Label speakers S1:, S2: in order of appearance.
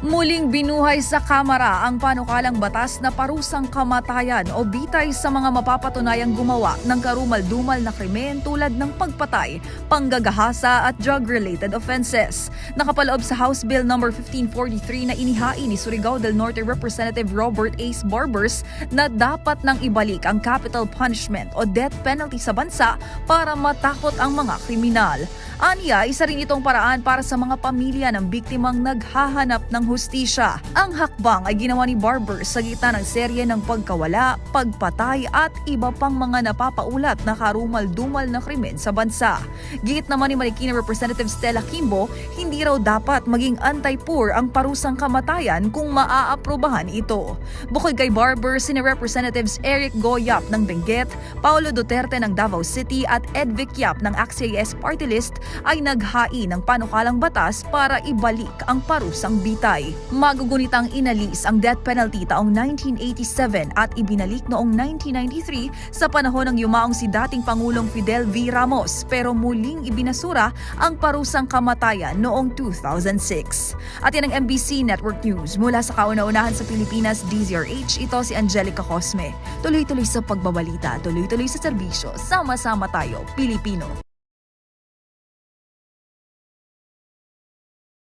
S1: Muling binuhay sa Kamara ang panukalang batas na parusang kamatayan o bitay sa mga mapapatunayang gumawa ng karumal-dumal na krimen tulad ng pagpatay, panggagahasa at drug-related offenses. Nakapaloob sa House Bill No. 1543 na inihain ni Surigao del Norte Representative Robert Ace Barbers na dapat nang ibalik ang capital punishment o death penalty sa bansa para matakot ang mga kriminal. Aniya, isa rin itong paraan para sa mga pamilya ng biktimang naghahanap ng hustisya. Ang hakbang ay ginawa ni Barbers sa gitna ng serye ng pagkawala, pagpatay at iba pang mga napapaulat na karumal-dumal na krimen sa bansa. Giit naman ni Marikina Representative Stella Kimbo, hindi raw dapat maging anti-poor ang parusang kamatayan kung maaaprobahan ito. Bukod kay Barbers, sina Representatives Eric Goyap ng Benguet, Paulo Duterte ng Davao City at Ed Vic Yap ng AXIS Party List ay naghain ng panukalang batas para ibalik ang parusang bitay. Magugunitang inalis ang death penalty taong 1987 at ibinalik noong 1993 sa panahon ng yumaong si dating Pangulong Fidel V. Ramos, pero muling ibinasura ang parusang kamatayan noong 2006. At yan ang MBC Network News. Mula sa kauna-unahan sa Pilipinas, DZRH, ito si Angelica Cosme. Tuloy-tuloy sa pagbabalita, tuloy-tuloy sa serbisyo, sama-sama tayo, Pilipino.